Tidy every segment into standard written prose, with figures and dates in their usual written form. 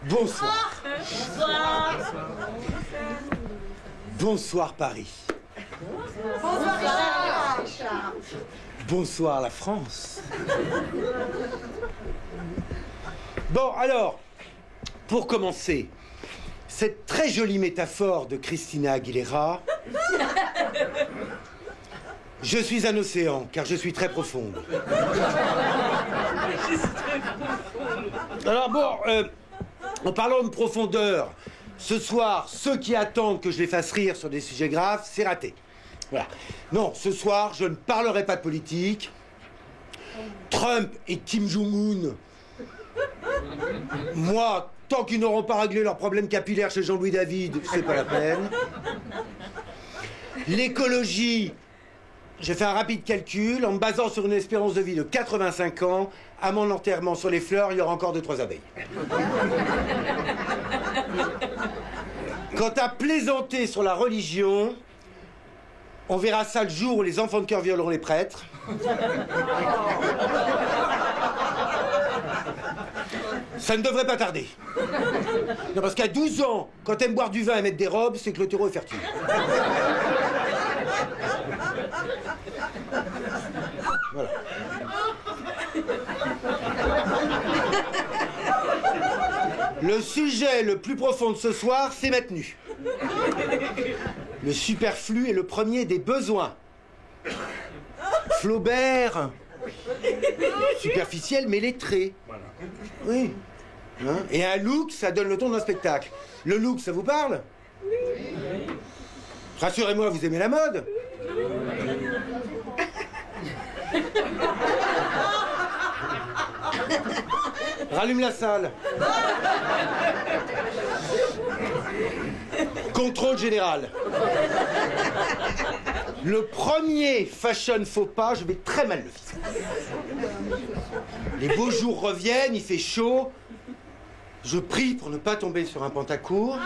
Bonsoir. Bonsoir Paris. Bonsoir. Bonsoir la France. Bon alors, pour commencer, cette très jolie métaphore de Christina Aguilera. Je suis un océan, car je suis très profonde. Alors bon, en parlant de profondeur, ce soir, ceux qui attendent que je les fasse rire sur des sujets graves, c'est raté. Voilà. Non, ce soir, je ne parlerai pas de politique. Trump et Kim Jong-un, moi, tant qu'ils n'auront pas réglé leurs problèmes capillaires chez Jean-Louis David, c'est pas la peine. L'écologie, j'ai fait un rapide calcul, en me basant sur une espérance de vie de 85 ans, à mon enterrement sur les fleurs, il y aura encore 2-3 abeilles. Quant à plaisanter sur la religion, on verra ça le jour où les enfants de cœur violeront les prêtres. Ça ne devrait pas tarder. Non, parce qu'à 12 ans, quand t'aimes boire du vin et mettre des robes, c'est que le terreau est fertile. Voilà. Le sujet le plus profond de ce soir, c'est ma tenue. Le superflu est le premier des besoins. Flaubert, superficiel mais lettré. Oui. Hein? Et un look, ça donne le ton d'un spectacle. Le look, ça vous parle? Rassurez-moi, vous aimez la mode? Rallume la salle. Contrôle général. Le premier fashion faux pas, je vais très mal le vivre. Les beaux jours reviennent, il fait chaud. Je prie pour ne pas tomber sur un pantacourt.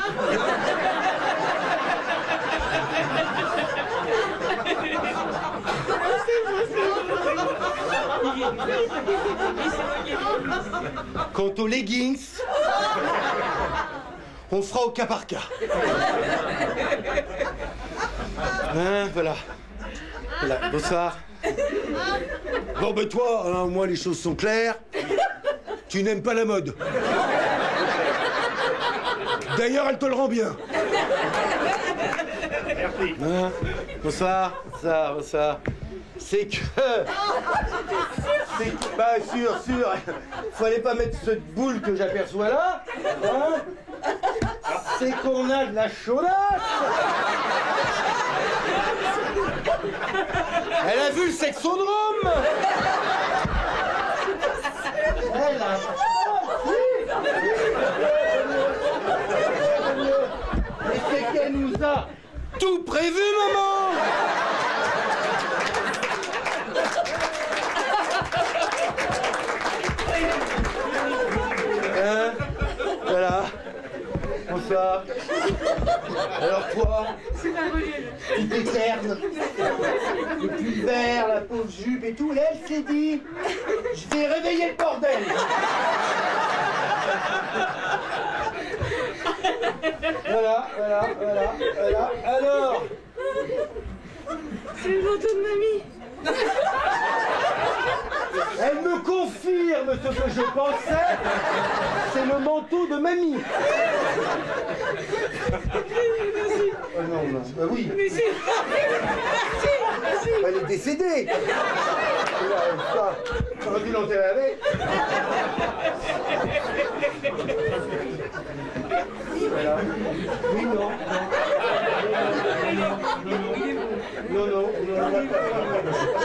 Quant aux leggings, on fera au cas par cas. Hein, voilà. Voilà. Bonsoir. Bon, ben toi, hein, au moins les choses sont claires. Tu n'aimes pas la mode. D'ailleurs, elle te le rend bien. Merci. Hein, bonsoir. Bonsoir, bonsoir. C'est que... Bah, sûr. Fallait pas mettre cette boule que j'aperçois là. Hein. C'est qu'on a de la chaudasse. Elle a vu le sexodrome. Elle a... Mais c'est qu'elle nous a tout prévu, maman. Hein? Voilà. Bonsoir. Alors toi, tu t'éternes. Le pull vert, la pauvre jupe et tout. Et elle s'est dit, je vais réveiller le bordel. Voilà. Alors, C'est le manteau de mamie. elle me confirme ce que je pensais. C'est le manteau de mamie. Oh non. Bah oui. Mais c'est... Merci. Elle est décédée. Ça, j'aurais dû l'enterrer avec. Voilà. Oui, non. Non, non, non.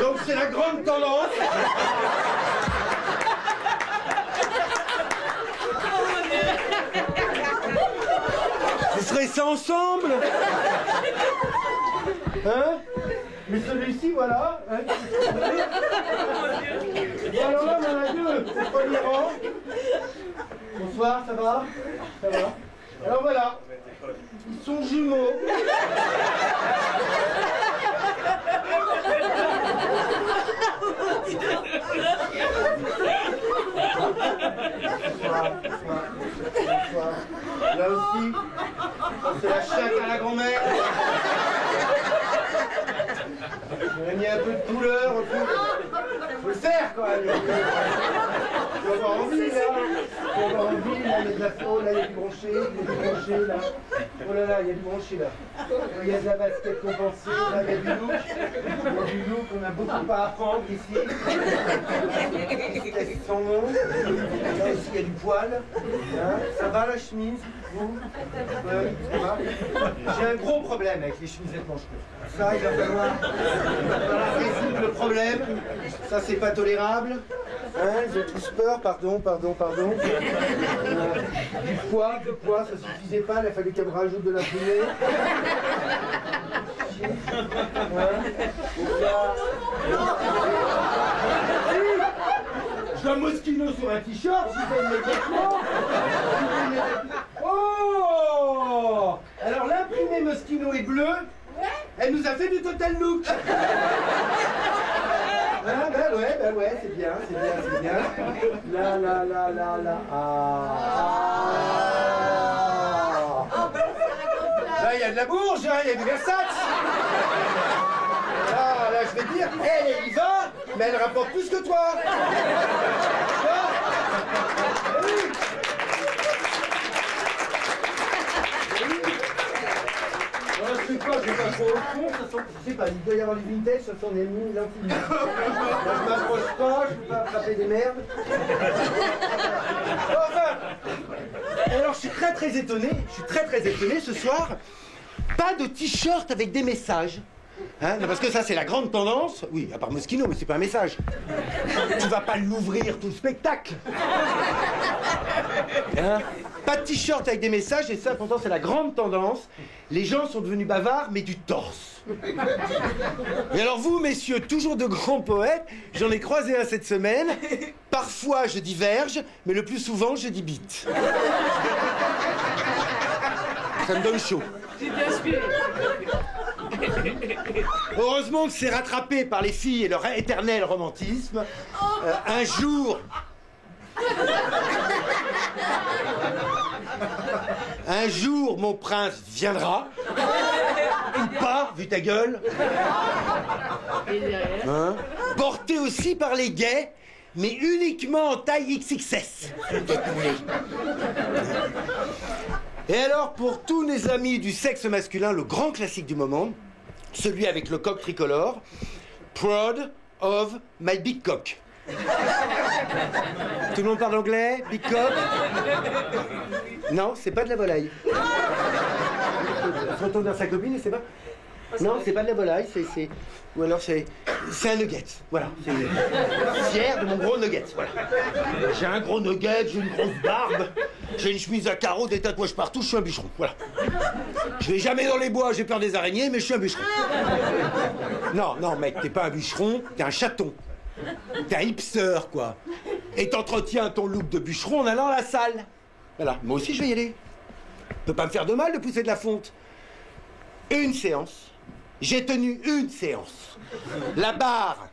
Donc c'est la grande tendance. Vous ferez ça ensemble? Hein? Mais celui-ci, voilà. Hein? Et alors là, on en a deux. Premier rang. Bonsoir, ça va? Ça va? Alors voilà. Ils sont jumeaux. Bonsoir. Là aussi, c'est la chatte à la grand-mère. J'aurais mis un peu de couleur, faut le faire quand même. Faut avoir envie là. Faut avoir envie, là, il y a de la faune, là, il y a du branché, là. Oh là là, il y a du branché là. Il y a de la basket compensée, là, il y a du look. Il y a du look, on a beaucoup à apprendre ici. Qu'est-ce son nom? Là aussi, il y a du poil. Hein? Ça va la chemise? Vous? Ça va? J'ai un gros problème avec les chemisettes manches courtes. Ça, il va falloir résoudre le problème. Ça, c'est pas tolérable. Hein, ils ont tous peur, pardon. Du poids, ça suffisait pas, il a fallu qu'elle me rajoute de la fumée. Je dois Moschino sur un t-shirt, j'y vais immédiatement. Oh! Alors l'imprimé Moschino est bleu, elle nous a fait du total look. Ah, bah ouais, c'est bien. Là. Là, il y a de la bourge, hein, il y a du Versace. Là, je vais te dire, elle y va, mais elle rapporte plus que toi. Oui. C'est quoi, je vais pas trop au fond, je sais pas, il doit y avoir les vintage, ça sont des mines, là, je m'approche pas, je peux pas attraper des merdes. Enfin, alors je suis très étonné ce soir, pas de t-shirt avec des messages. Hein, parce que ça c'est la grande tendance, oui, à part Moschino, mais c'est pas un message. Tu vas pas l'ouvrir tout le spectacle. Hein? Pas de t-shirt avec des messages, et ça pourtant c'est la grande tendance. Les gens sont devenus bavards, mais du torse. Et alors vous, messieurs, toujours de grands poètes, j'en ai croisé un cette semaine. Parfois je dis verge, mais le plus souvent je dis bite. Ça me donne chaud. Heureusement que c'est rattrapé par les filles et leur éternel romantisme. Un jour, mon prince viendra. Ou pas, vu ta gueule. Hein? Porté aussi par les gays, mais uniquement en taille XXS. Et alors, pour tous mes amis du sexe masculin, le grand classique du moment, celui avec le coq tricolore, Proud of my big cock. Tout le monde parle anglais? Big cock? Non, c'est pas de la volaille. On se retourne vers sa copine et c'est pas... Non, c'est pas de la volaille, c'est... Ou alors c'est un nugget, voilà. Fier de mon gros nugget, voilà. J'ai un gros nugget, j'ai une grosse barbe, j'ai une chemise à carreaux, des tatouages partout, je suis un bûcheron, voilà. Je vais jamais dans les bois, j'ai peur des araignées, mais je suis un bûcheron. Non, mec, t'es pas un bûcheron, t'es un chaton. T'es un hipster, quoi. Et t'entretiens ton look de bûcheron en allant à la salle. Voilà, moi aussi je vais y aller. Peut pas me faire de mal de pousser de la fonte. Une séance. J'ai tenu une séance. La barre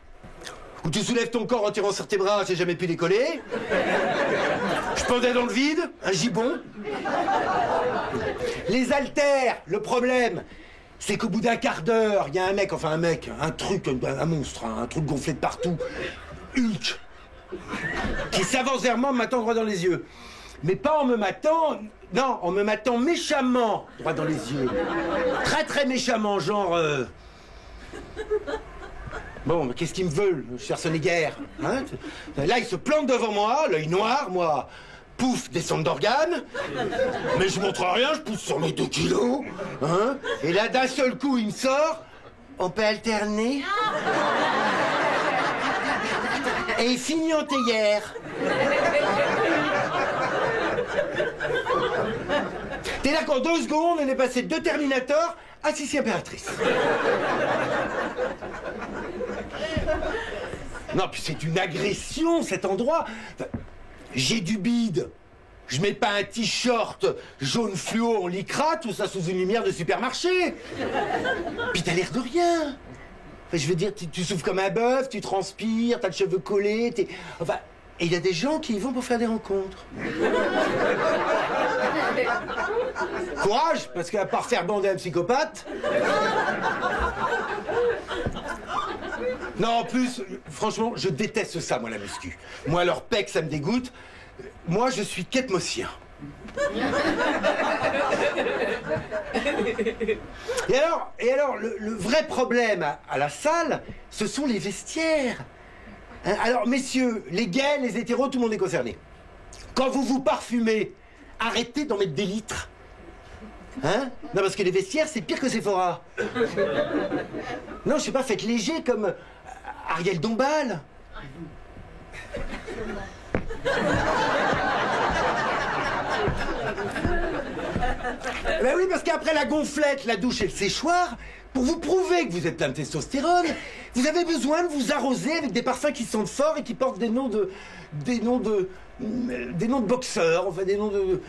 où tu soulèves ton corps en tirant sur tes bras, j'ai jamais pu décoller. Je pendais dans le vide, un gibon. Les haltères, le problème, c'est qu'au bout d'un quart d'heure, il y a un truc, un monstre, un truc gonflé de partout, Hulk, qui s'avance vers moi, me m'attend droit dans les yeux. Mais pas en me matant, non, en me matant méchamment droit dans les yeux. Très très méchamment, genre... Bon, mais qu'est-ce qu'ils me veulent, Schwarzenegger, hein? Là, il se plante devant moi, l'œil noir, moi, pouf, descente d'organes. Mais je montre rien, je pousse sur mes 2 kilos, hein? Et là, d'un seul coup, il me sort On peut alterner. Et fini en théière. T'es là qu'en 2 secondes, on est passé de Terminator à Sissi Impératrice. Non, puis c'est une agression, cet endroit. Enfin, j'ai du bide. Je mets pas un t-shirt jaune fluo en lycra, tout ça sous une lumière de supermarché. Puis t'as l'air de rien. Enfin, je veux dire, tu souffles comme un bœuf, tu transpires, t'as le cheveu collé, t'es... Enfin, et il y a des gens qui y vont pour faire des rencontres. Courage, parce qu'à part faire bander un psychopathe... Non, en plus, franchement, je déteste ça, moi, la muscu. Moi, leur pec, ça me dégoûte. Moi, je suis quête-mossien. Et alors, le vrai problème à la salle, ce sont les vestiaires. Hein, alors, messieurs, les gays, les hétéros, tout le monde est concerné. Quand vous vous parfumez, arrêtez d'en mettre des litres. Hein? Non, parce que les vestiaires, c'est pire que Sephora. Non, je sais pas, faites léger comme Ariel Dombal. Ben oui, parce qu'après la gonflette, la douche et le séchoir, pour vous prouver que vous êtes plein de testostérone, vous avez besoin de vous arroser avec des parfums qui sentent fort et qui portent des noms de boxeurs, enfin des noms de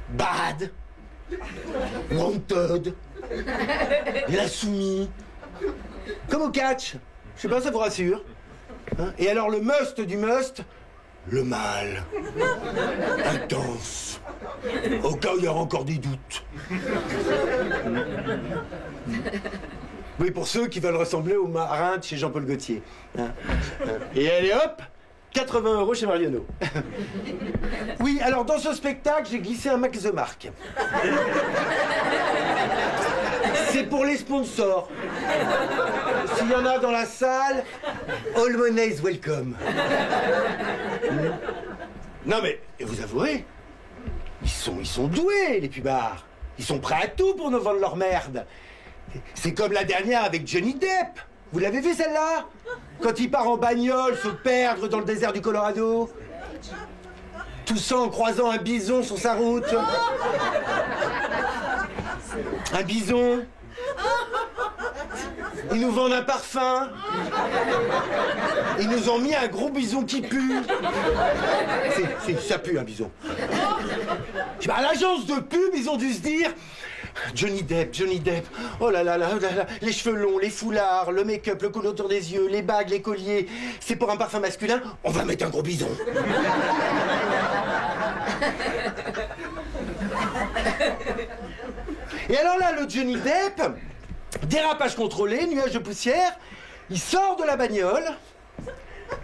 Bad, Wanted, La Soumis, comme au catch. Je sais pas, ça vous rassure. Hein? Et alors le must du must, le mal, intense, au cas où il y aura encore des doutes. Oui, pour ceux qui veulent ressembler aux marins de chez Jean-Paul Gaultier. Hein? Et allez hop, 80 € chez Marionneau. Oui, alors dans ce spectacle, j'ai glissé un Max the Mark. C'est pour les sponsors. S'il y en a dans la salle, all money is welcome. Non mais, vous avouez, ils sont doués, les pubards. Ils sont prêts à tout pour nous vendre leur merde. C'est comme la dernière avec Johnny Depp. Vous l'avez vu celle-là? Quand il part en bagnole se perdre dans le désert du Colorado. Tout ça en croisant un bison sur sa route. Un bison. Ils nous vendent un parfum. Ils nous ont mis un gros bison qui pue. Ça pue un bison. À l'agence de pub, ils ont dû se dire... Johnny Depp, oh là là, les cheveux longs, les foulards, le make-up, le col autour des yeux, les bagues, les colliers, c'est pour un parfum masculin, on va mettre un gros bison. Et alors là, le Johnny Depp, dérapage contrôlé, nuage de poussière, il sort de la bagnole,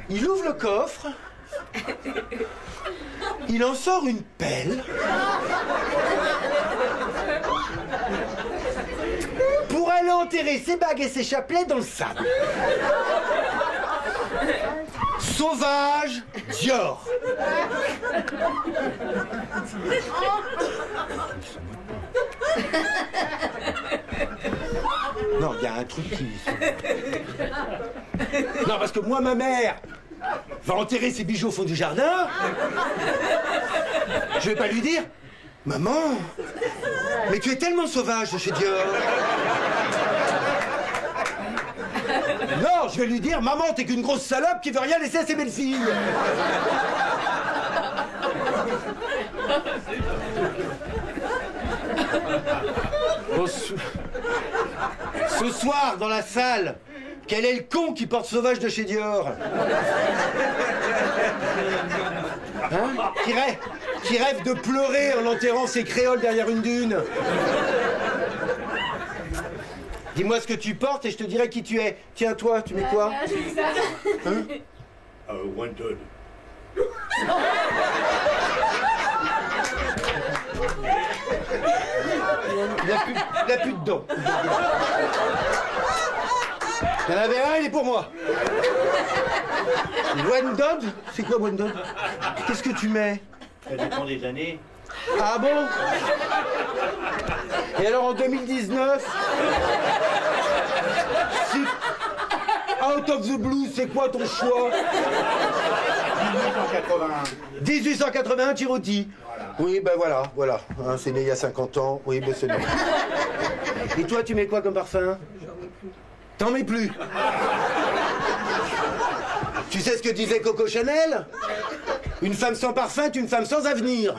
il ouvre le coffre, il en sort une pelle pour aller enterrer ses bagues et ses chapelets dans le sable. Sauvage Dior. Non, il y a un truc qui... Non, parce que moi, ma mère va enterrer ses bijoux au fond du jardin. Je vais pas lui dire, maman, mais tu es tellement sauvage de chez Dior. Non, je vais lui dire, maman, t'es qu'une grosse salope qui veut rien laisser à ses belles-filles. Bon, ce soir, dans la salle, quel est le con qui porte sauvage de chez Dior? Hein? Qui rêve de pleurer en enterrant ses créoles derrière une dune. Dis-moi ce que tu portes et je te dirai qui tu es. Tiens, toi, tu mets quoi? Hein? Wanted. Il a plus de dents. Il y en avait un, il est pour moi. Wanted? C'est quoi Wanted? Qu'est-ce que tu mets? Ça dépend des années. Ah bon? Et alors en 2019? Out of the blue, c'est quoi ton choix? 1881. 1881, Tiroti. Voilà. Oui, ben voilà. Hein, c'est né il y a 50 ans. Oui, ben c'est bon. Et toi, tu mets quoi comme parfum? T'en mets plus. Tu sais ce que disait Coco Chanel? Une femme sans parfum est une femme sans avenir.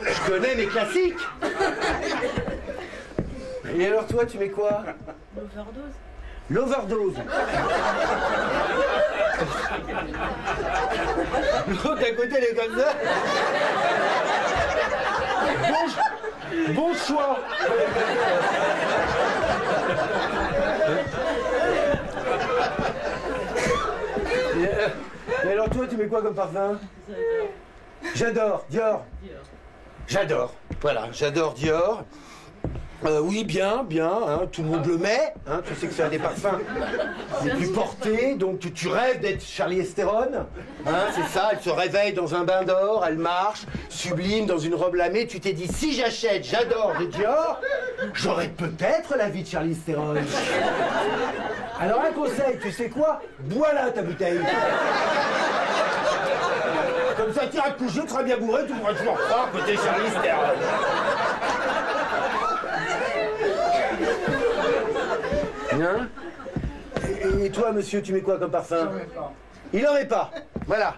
Je connais mes classiques. Et alors toi, tu mets quoi? L'overdose. L'overdose. L'autre à côté, elle est comme ça. Bon choix. Et alors toi, tu mets quoi comme parfum? J'adore Dior. J'adore. Voilà, j'adore Dior. Oui, bien, hein, tout le monde le met. Hein, tu sais que c'est un des parfums les plus portés, donc tu rêves d'être Charlize Theron. Hein, c'est ça, elle se réveille dans un bain d'or, elle marche, sublime, dans une robe lamée. Tu t'es dit, si j'achète, j'adore de Dior, j'aurai peut-être la vie de Charlize Theron. Alors un conseil, tu sais quoi? Bois là ta bouteille. Comme ça, tu iras te coucher, tu seras bien bourré, tu pourras toujours croire que t'es Charlize Theron. Hein? Et toi, monsieur, tu mets quoi comme parfum? Il n'en met pas. Voilà.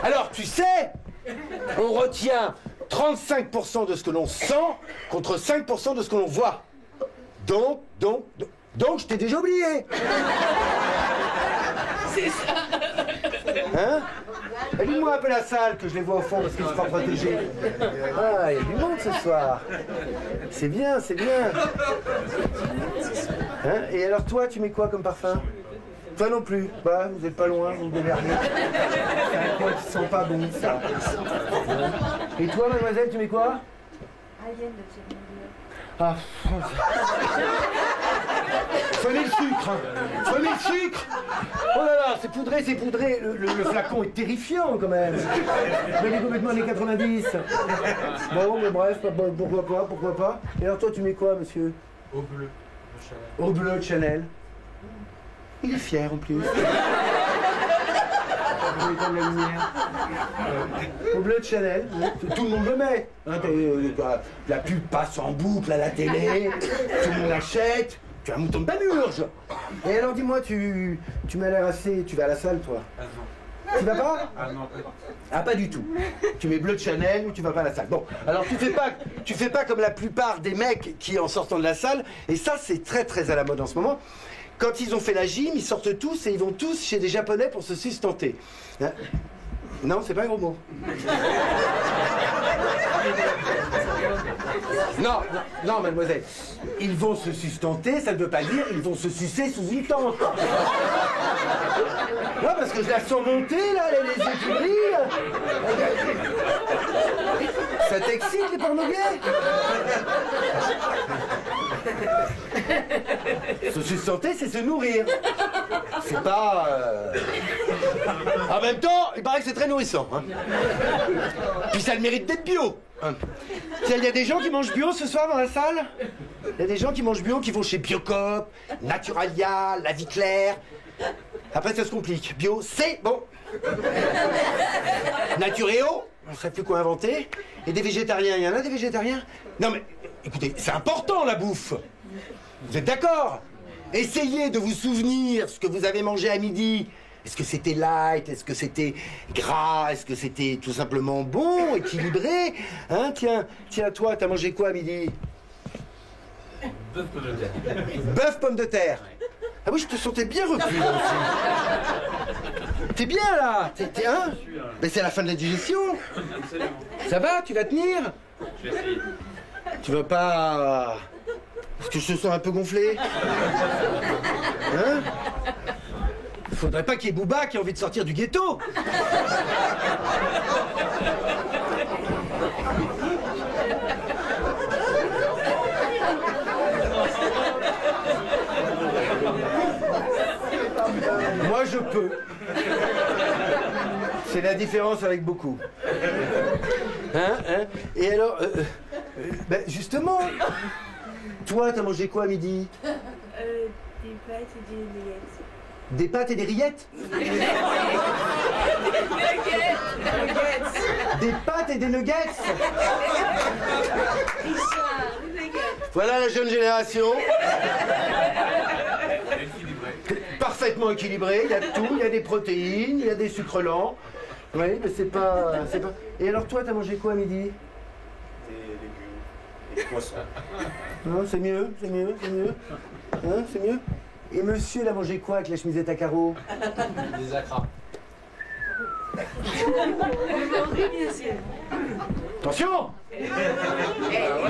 Alors, tu sais, on retient 35% de ce que l'on sent contre 5% de ce que l'on voit. Donc, je t'ai déjà oublié. C'est ça. Hein? Allume-moi un peu la salle, que je les vois au fond, parce qu'ils sont pas protégés. Ah, il y a du monde ce soir. C'est bien, c'est bien. Hein? Et alors toi, tu mets quoi comme parfum? Toi non plus. Bah, vous êtes pas loin, vous me démerdez. C'est un coin qui sent pas bon, ça. Hein? Et toi, mademoiselle, tu mets quoi? Alien de Thierry. Ah, prenez le sucre, hein. Prenez le sucre. Oh là là, c'est poudré, c'est poudré. Le flacon est terrifiant quand même. Il est complètement années 90. Bon, mais bref, pourquoi pas. Et alors toi, tu mets quoi, monsieur? Au bleu de Chanel. Au bleu de Chanel. Il est fier en plus. Au bleu de Chanel, tout le monde le met. Hein, la pub passe en boucle à la télé, tout le monde l'achète. Tu es un mouton de Panurge. Et alors dis-moi, tu m'as l'air assez... Tu vas à la salle, toi? Ah non. Tu vas pas? Ah non, pas. Ah, pas du tout. Tu mets bleu de Chanel ou tu vas pas à la salle. Bon, alors tu fais pas comme la plupart des mecs qui, en sortant de la salle, et ça c'est très très à la mode en ce moment, quand ils ont fait la gym, ils sortent tous et ils vont tous chez des Japonais pour se sustenter. Hein? Non, c'est pas un gros mot. Non, mademoiselle. Ils vont se sustenter, ça ne veut pas dire ils vont se sucer sous une tente. Non, parce que je la sens monter, là, les yeux qui brillent. Ça t'excite, les porno-gays? Se sustenter, c'est se nourrir. C'est pas... En même temps, il paraît que c'est très nourrissant. Hein. Puis ça a le mérite d'être bio. Hein. Il y a des gens qui mangent bio ce soir dans la salle? Il y a des gens qui mangent bio, qui vont chez Biocop, Naturalia, La Vie Claire. Après, ça se complique. Bio, c'est bon. Naturéo, on ne sait plus quoi inventer. Et des végétariens, il y en a des végétariens? Non mais, écoutez, c'est important la bouffe. Vous êtes d'accord? Essayez de vous souvenir ce que vous avez mangé à midi. Est-ce que c'était light? Est-ce que c'était gras? Est-ce que c'était tout simplement bon, équilibré? Hein, tiens, toi, t'as mangé quoi à midi? Bœuf pomme de terre. Bœuf pomme de terre. Ah oui, je te sentais bien repris là aussi. T'es bien là? T'es hein? Mais c'est la fin de la digestion. Absolument. Ça va? Tu vas tenir? Je vais essayer. Tu vas pas... Est-ce que je te sens un peu gonflé? Hein? Faudrait pas qu'il y ait Booba qui ait envie de sortir du ghetto. Moi je peux. C'est la différence avec beaucoup. Hein? Et alors, ben justement, toi, t'as mangé quoi à midi? Des pâtes et des nuggets. Des pâtes et des rillettes? Des pâtes et des nuggets? Voilà la jeune génération. Parfaitement équilibré, il y a tout, il y a des protéines, il y a des sucres lents. Oui, mais c'est pas... Et alors toi, t'as mangé quoi à midi? Des légumes, des poissons. Non, c'est mieux, c'est mieux, c'est mieux. Hein, c'est mieux? Et monsieur, il a mangé quoi avec la chemisette à carreaux? Des acras. Attention! Il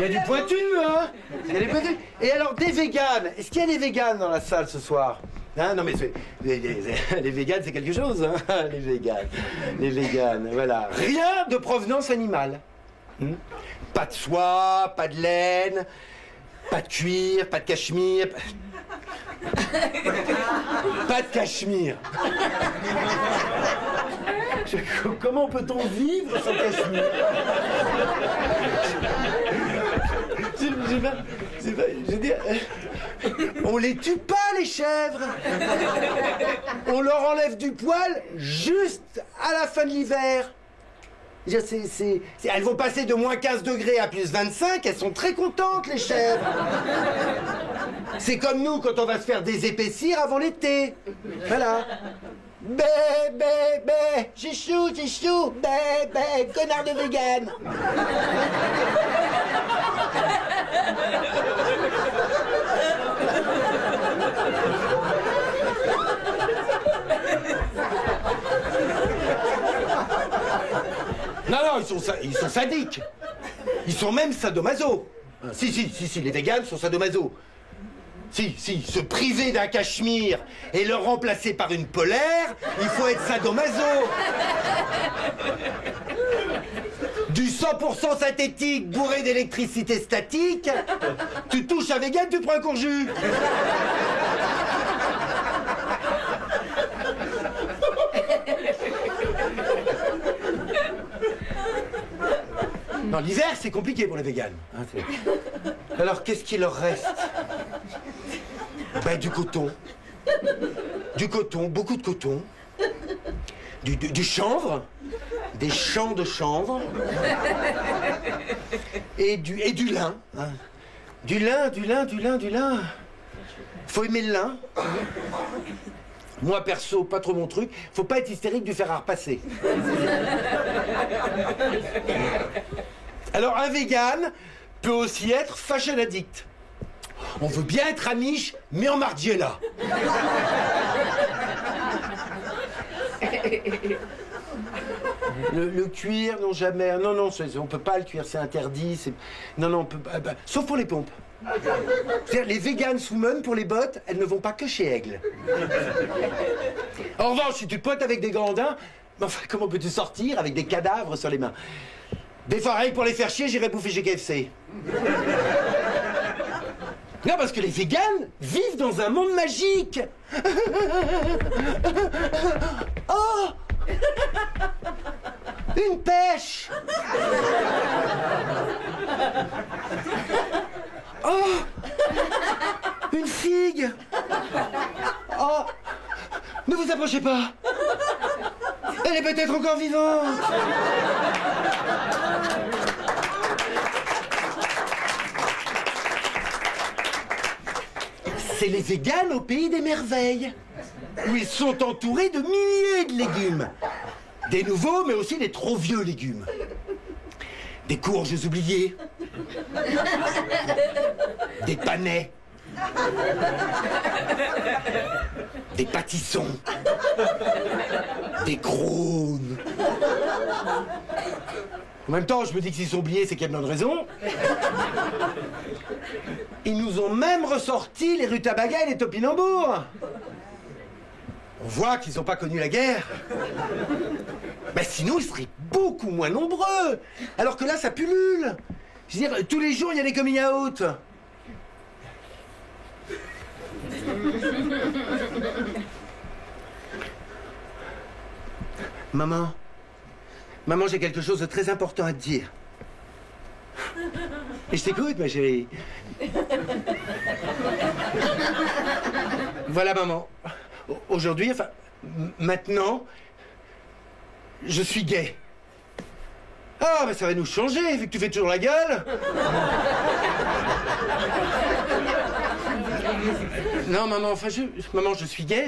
y a du pointu, hein? Il y a des pointus. Et alors, des véganes. Est-ce qu'il y a des véganes dans la salle ce soir? Hein, non mais les véganes c'est quelque chose, hein? Les véganes, voilà. Rien de provenance animale. Pas de soie, pas de laine, pas de cuir, pas de cachemire. Pas de cachemire. Comment peut-on vivre sans cachemire? Je veux dire, on les tue pas les chèvres. On leur enlève du poil juste à la fin de l'hiver. Elles vont passer de moins 15 degrés à plus 25, elles sont très contentes les chèvres. C'est comme nous quand on va se faire désépaissir avant l'été. Voilà. Bé, bé, bé, chichou, chichou, bé, bé, connard de vegan. Non, ils sont sadiques. Ils sont même sadomaso. Si, les véganes sont sadomaso. Si, se priver d'un cachemire et le remplacer par une polaire, il faut être sadomaso. Du 100% synthétique bourré d'électricité statique, tu touches un vegan, tu prends un courju. Non, l'hiver, c'est compliqué pour les véganes. Alors, qu'est-ce qu'il leur reste? Ben, du coton. Du coton, beaucoup de coton. Du chanvre. Des champs de chanvre. Et du lin. Hein. Du lin. Faut aimer le lin. Moi, perso, pas trop mon truc. Faut pas être hystérique du fer à repasser. Alors, un vegan peut aussi être fashion addict. On veut bien être amiche, mais en Margiela. Le cuir, non, jamais. Non, on peut pas le cuir, c'est interdit. Non, on peut sauf pour les pompes. C'est-à-dire, les véganes women pour les bottes, elles ne vont pas que chez Aigle. En revanche, si tu potes avec des grandins, enfin, comment peux-tu sortir avec des cadavres sur les mains? Des fois, rien que pour les faire chier, j'irai bouffer chez KFC. Non, parce que les véganes vivent dans un monde magique. Oh! Une pêche! Oh! Une figue! Oh! Ne vous approchez pas! Elle est peut-être encore vivante! C'est les véganes au pays des merveilles, où ils sont entourés de milliers de légumes. Des nouveaux, mais aussi des trop vieux légumes. Des courges oubliées. Des panais. Des pâtissons. Des crônes. En même temps, je me dis que s'ils sont oubliés, c'est qu'il y a plein de raisons. Ils nous ont même ressorti les rutabagas et les topinambours. On voit qu'ils n'ont pas connu la guerre. Ben sinon, ils seraient beaucoup moins nombreux. Alors que là, ça pullule. Je veux dire, tous les jours, il y a des coming out. Maman, Maman, j'ai quelque chose de très important à te dire. Et je t'écoute, ma chérie. Voilà, maman. Aujourd'hui, enfin, maintenant, je suis gay. Ah, mais ça va nous changer, vu que tu fais toujours la gueule. Non, maman, enfin, maman, je suis gay,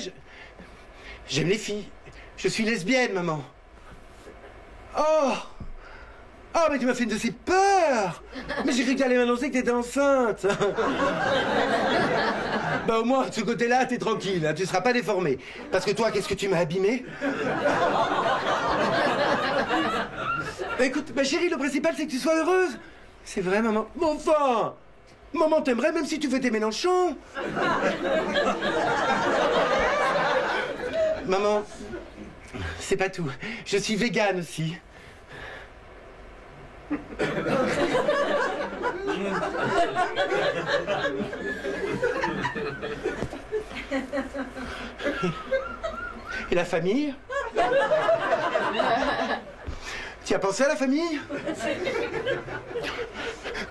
j'aime les filles. Je suis lesbienne, maman. Oh! Oh, mais tu m'as fait une de ces peurs! Mais j'ai cru que t'allais m'annoncer que t'étais enceinte! Bah, au moins, de ce côté-là, t'es tranquille, hein, tu seras pas déformé. Parce que toi, qu'est-ce que tu m'as abîmé? Bah, écoute, ma chérie, le principal, c'est que tu sois heureuse. C'est vrai, maman. Mais enfin! Maman t'aimerait même si tu fais tes Mélenchon. Maman, c'est pas tout. Je suis végane aussi. Et la famille? Tu as pensé à la famille?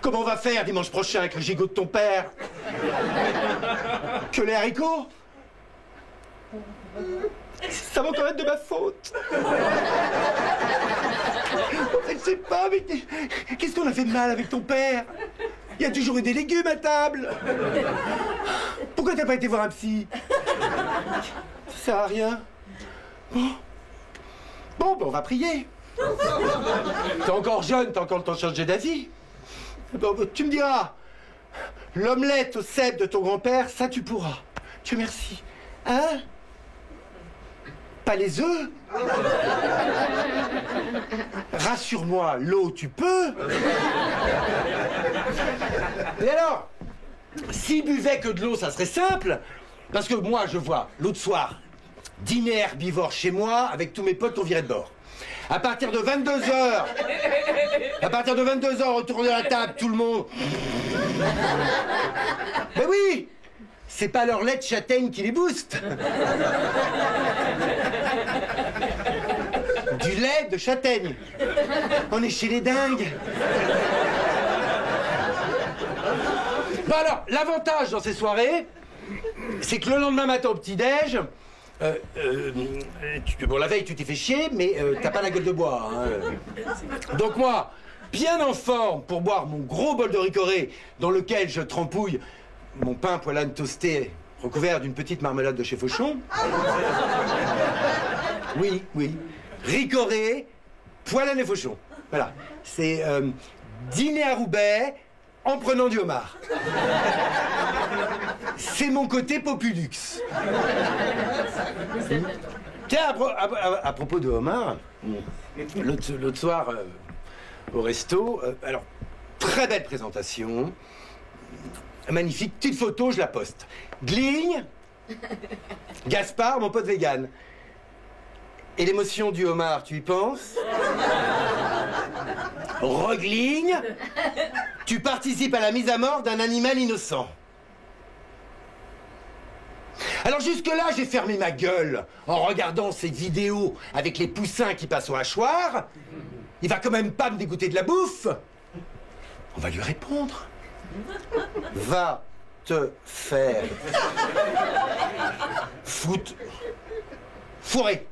Comment on va faire dimanche prochain avec le gigot de ton père? Que les haricots? Ça va encore être de ma faute. En fait, je sais pas, mais qu'est-ce qu'on a fait de mal avec ton père? Il y a toujours eu des légumes à table. Pourquoi t'as pas été voir un psy? Ça sert à rien. Bon, ben on va prier. T'es encore jeune, t'as encore le temps de changer d'avis. Bon, tu me diras, l'omelette au cèpe de ton grand-père, ça tu pourras. Dieu merci. Hein? Pas les œufs? Rassure-moi, l'eau tu peux? Et alors, s'il buvait que de l'eau, ça serait simple. Parce que moi, je vois, l'autre soir, dîner herbivore chez moi, avec tous mes potes, on virait de bord. À partir de 22h, autour de la table, tout le monde. Mais oui, c'est pas leur lait de châtaigne qui les booste. Du lait de châtaigne. On est chez les dingues. Bon alors, l'avantage dans ces soirées, c'est que le lendemain matin au petit-déj, bon, la veille, tu t'es fait chier, mais t'as pas la gueule de bois. Hein. Donc moi, bien en forme pour boire mon gros bol de ricoré dans lequel je trempouille mon pain poilane toasté recouvert d'une petite marmelade de chez Fauchon. Oui, oui. Ricoré, poilane et Fauchon. Voilà. C'est dîner à Roubaix en prenant du homard. C'est mon côté populux. Tiens, à propos de homard, l'autre soir, au resto, alors, très belle présentation, magnifique, petite photo, je la poste. Gligne, Gaspard, mon pote vegan. Et l'émotion du homard, tu y penses? Regligne, tu participes à la mise à mort d'un animal innocent. Alors jusque-là, j'ai fermé ma gueule en regardant ces vidéos avec les poussins qui passent au hachoir. Il va quand même pas me dégoûter de la bouffe. On va lui répondre. Va te faire fourrer.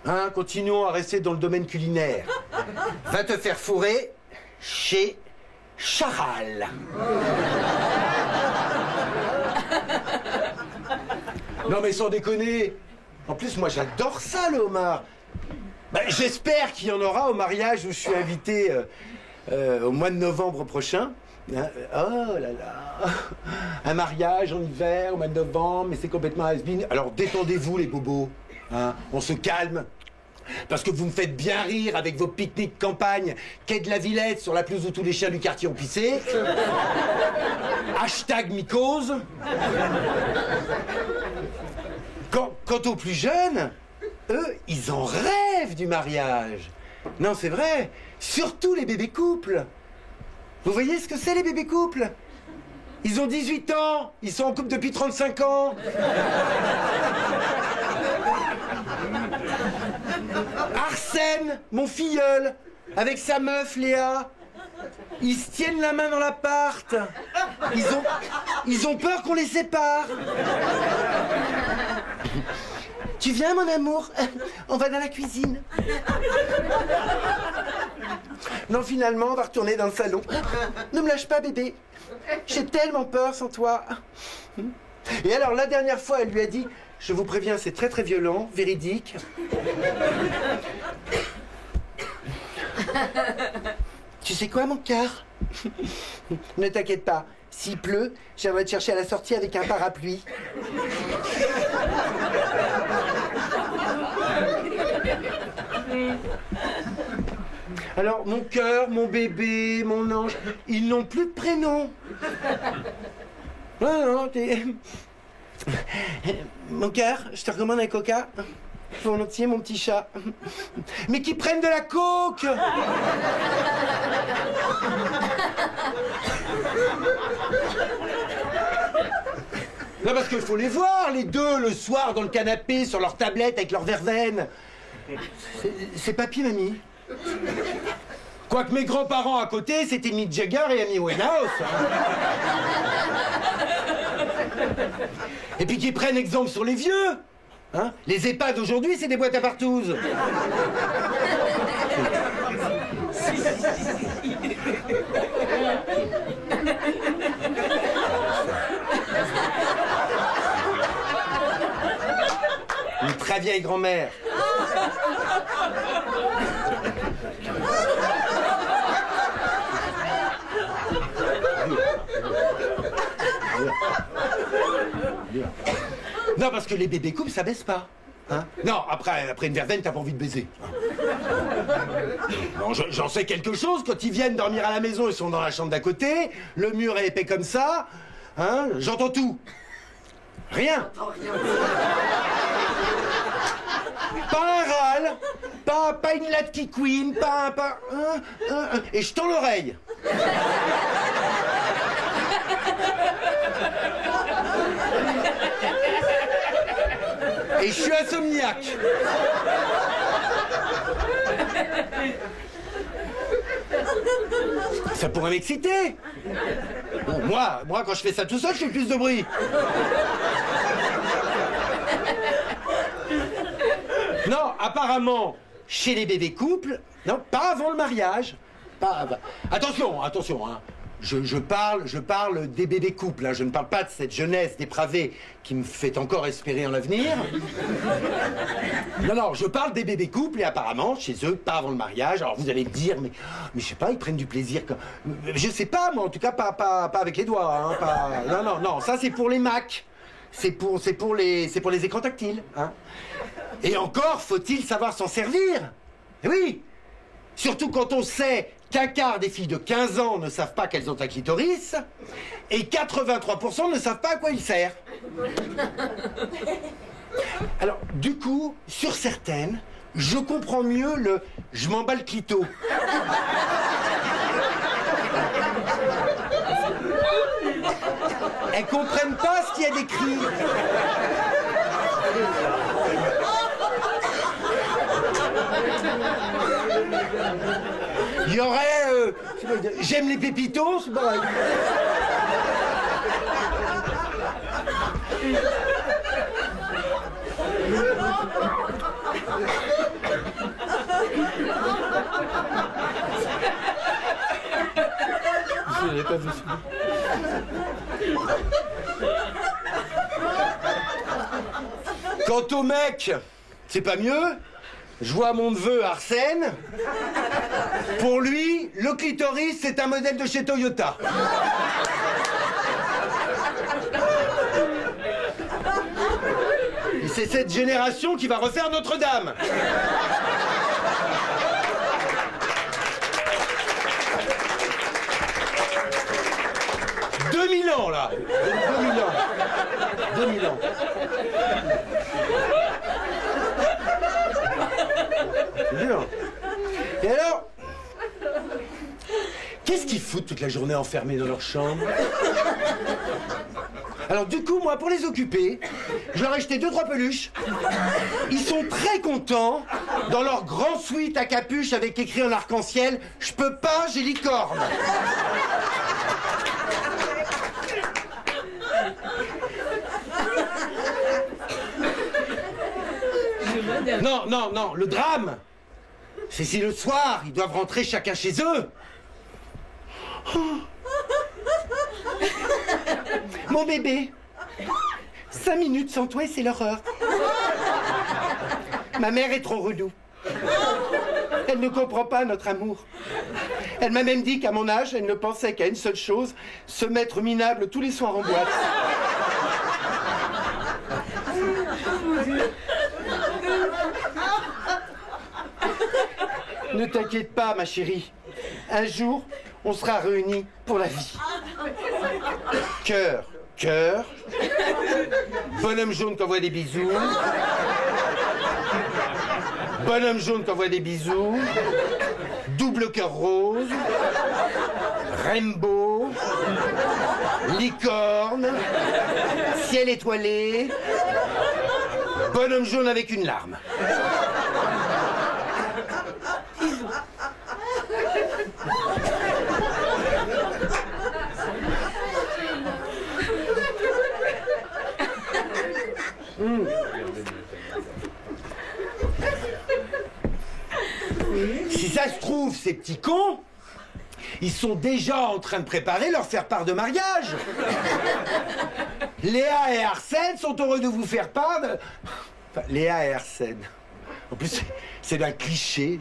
Hein, continuons à rester dans le domaine culinaire. Va te faire fourrer chez Charal. Non mais sans déconner. En plus, moi j'adore ça, le homard. Bah, j'espère qu'il y en aura au mariage où je suis invité au mois de novembre prochain. Hein, oh là là. Un mariage en hiver au mois de novembre, mais c'est complètement has-been. Alors détendez-vous les bobos. Hein, on se calme. Parce que vous me faites bien rire avec vos pique-niques campagne, quai de la Villette sur la pelouse où tous les chiens du quartier ont pissé. Hashtag mycose. Quant aux plus jeunes, eux, ils en rêvent du mariage. Non, c'est vrai. Surtout les bébés couples. Vous voyez ce que c'est, les bébés couples? Ils ont 18 ans. Ils sont en couple depuis 35 ans. Arsène Étienne, mon filleul, avec sa meuf Léa. Ils se tiennent la main dans l'appart. Ils ont peur qu'on les sépare. Tu viens, mon amour? On va dans la cuisine. Non, finalement, on va retourner dans le salon. Ne me lâche pas, bébé. J'ai tellement peur sans toi. Et alors, la dernière fois, elle lui a dit, je vous préviens, c'est très très violent, véridique. Tu sais quoi, mon cœur? Ne t'inquiète pas, s'il pleut, j'aimerais te chercher à la sortie avec un parapluie. Alors, mon cœur, mon bébé, mon ange, ils n'ont plus de prénom. Non, t'es... Mon cœur, je te recommande un coca. Volontiers, mon petit chat. Mais qu'ils prennent de la coke. Non, parce qu'il faut les voir, les deux, le soir, dans le canapé, sur leur tablette, avec leur verveine. C'est papy, mamie. Quoique mes grands-parents à côté, c'était Mick Jagger et Amy Winehouse. Et puis qu'ils prennent exemple sur les vieux. Hein? Les EHPAD aujourd'hui, c'est des boîtes à partouze. Une très vieille grand-mère. Non, parce que les bébés couples, ça baisse pas. Hein? Non, après une verveine, t'as pas envie de baiser. Non, j'en sais quelque chose. Quand ils viennent dormir à la maison, ils sont dans la chambre d'à côté. Le mur est épais comme ça. Hein? J'entends tout. Rien. Pas un râle, pas une latte qui couine, et je tends l'oreille. Et je suis insomniaque. Ça pourrait m'exciter. Bon, moi, quand je fais ça tout seul, je fais plus de bruit. Non, apparemment, chez les bébés couples, non, pas avant le mariage. Attention, hein. Je parle des bébés couples, hein. Je ne parle pas de cette jeunesse dépravée qui me fait encore espérer en l'avenir. Non, je parle des bébés couples et apparemment, chez eux, pas avant le mariage. Alors vous allez me dire, mais je sais pas, ils prennent du plaisir quand... Je sais pas, moi, en tout cas, pas avec les doigts, hein, Non, ça c'est pour les Macs. C'est pour les écrans tactiles, hein. Et encore, faut-il savoir s'en servir? Oui. Surtout quand on sait qu'un quart des filles de 15 ans ne savent pas qu'elles ont un clitoris et 83% ne savent pas à quoi il sert. Alors, du coup, sur certaines, je comprends mieux le « je m'en bats le clito ». Elles comprennent pas ce qu'il y a d'écrit. Il y aurait... j'aime les pépitos, c'est pareil. Je l'ai pas vu. Quant au mec, c'est pas mieux. Je vois mon neveu Arsène. Pour lui, le clitoris, c'est un modèle de chez Toyota. Et c'est cette génération qui va refaire Notre-Dame. 2000 ans, là. 2000 ans. 2000 ans. C'est dur. Et alors, qu'est-ce qu'ils foutent toute la journée enfermés dans leur chambre? Alors du coup, moi, pour les occuper, je leur ai acheté 2-3 peluches. Ils sont très contents dans leur grand suite à capuche avec écrit en arc-en-ciel « Je peux pas, j'ai licorne ». Non, non, non, le drame, c'est si le soir, ils doivent rentrer chacun chez eux. Mon bébé, 5 minutes sans toi et c'est l'horreur. Ma mère est trop relou. Elle ne comprend pas notre amour. Elle m'a même dit qu'à mon âge, elle ne pensait qu'à une seule chose, se mettre minable tous les soirs en boîte. Ne t'inquiète pas, ma chérie. Un jour, on sera réunis pour la vie. Cœur, cœur. Bonhomme jaune qui envoie des bisous. Bonhomme jaune qui envoie des bisous. Double cœur rose. Rainbow. Licorne. Ciel étoilé. Bonhomme jaune avec une larme. Si ça se trouve, ces petits cons, ils sont déjà en train de préparer leur faire-part de mariage. Léa et Arsène sont heureux de vous faire part de... Enfin, Léa et Arsène. En plus, c'est d'un cliché.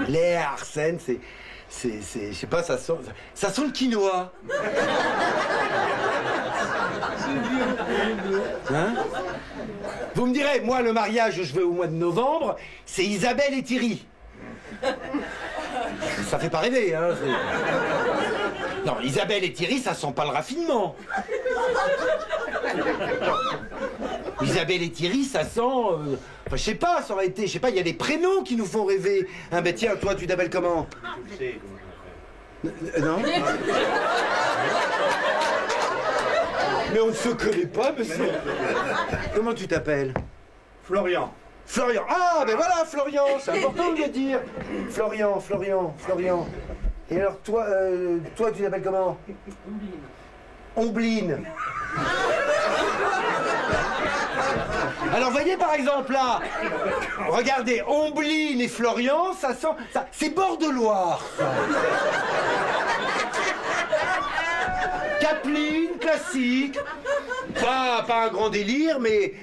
Léa et Arsène, c'est... Je sais pas, ça sent le quinoa. Hein? Vous me direz, moi, le mariage, je veux au mois de novembre, c'est Isabelle et Thierry. Ça fait pas rêver, hein. Non, Isabelle et Thierry, ça sent pas le raffinement. Isabelle et Thierry, ça sent... Enfin, je sais pas, ça aurait été... Je sais pas, il y a des prénoms qui nous font rêver. Hein, ben tiens, toi, tu t'appelles comment? Je sais comment je m'appelle. Non? Mais on ne se connaît pas, monsieur. Comment tu t'appelles? Florian. Florian. Ah, ben voilà, Florian, c'est important de le dire. Florian. Et alors, toi, tu t'appelles comment? Ombline. Alors, voyez par exemple là, regardez, Ombline et Florian, ça sent... c'est bord de Loire. Capeline, classique. Pas un grand délire, mais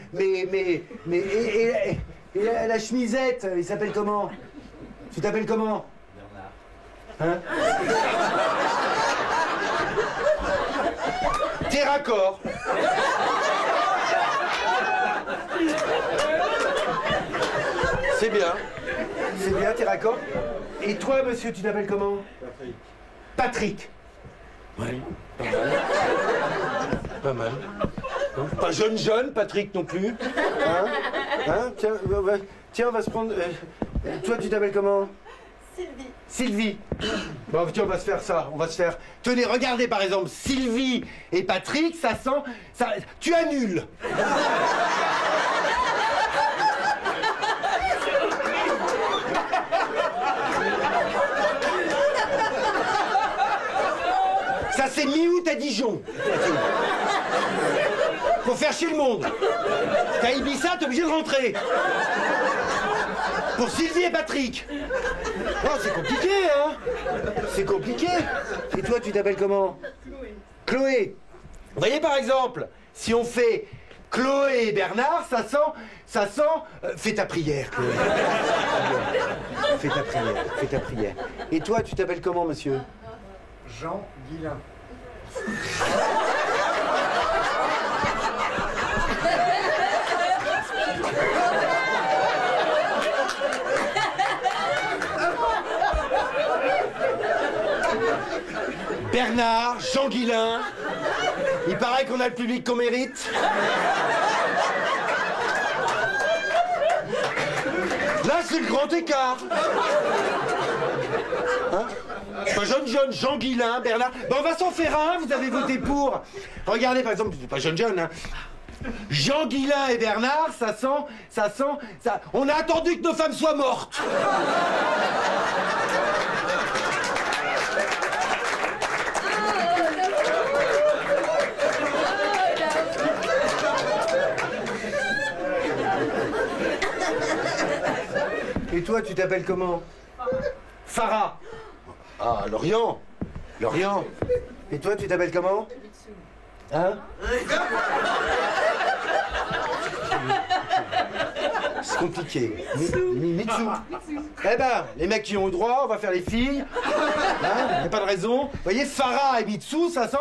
et la chemisette, il s'appelle comment? Tu t'appelles comment? Bernard. Hein? T'es raccord. C'est bien, t'es raccord. Et toi, monsieur, tu t'appelles comment? Patrick. Ouais, pas mal. Non, pas jeune, Patrick non plus. Hein? Tiens, on va se prendre... toi, tu t'appelles comment? Sylvie. Bon, tiens, on va se faire ça. Tenez, regardez par exemple, Sylvie et Patrick, ça sent... Tu annules. Ça, c'est mi-août à Dijon. Faut faire chier le monde. T'as Ibiza, t'es obligé de rentrer. Pour Sylvie et Patrick. Oh, c'est compliqué, hein? C'est compliqué. Et toi, tu t'appelles comment? Chloé. Vous voyez, par exemple, si on fait Chloé et Bernard, ça sent... fais ta prière, Chloé. Fais ta prière. Et toi, tu t'appelles comment, monsieur? Jean Guillain. Bernard, Jean Guillain. Il paraît qu'on a le public qu'on mérite. Là, c'est le grand écart. Hein? Pas Jean, Jean Guillain, Bernard. Ben, on va s'en faire un, vous avez voté pour. Regardez, par exemple, c'est pas Jean, hein. Jean Guillain et Bernard, ça sent. On a attendu que nos femmes soient mortes. Et toi, tu t'appelles comment? Farah. Ah, Lorient. Lorient. Et toi, tu t'appelles comment? Hein? C'est compliqué. Mitsu. Eh ben, les mecs qui ont le droit, on va faire les filles. Hein? Y a pas de raison. Vous voyez, Farah et Mitsu, ça sent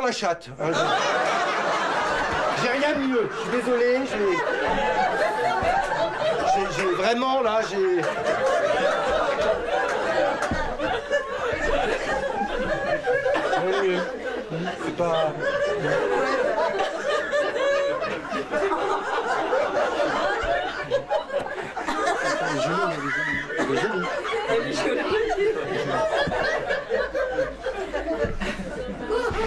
la chatte. Hein, j'ai rien de mieux. Je suis désolé. J'ai vraiment là, j'ai. C'est pas.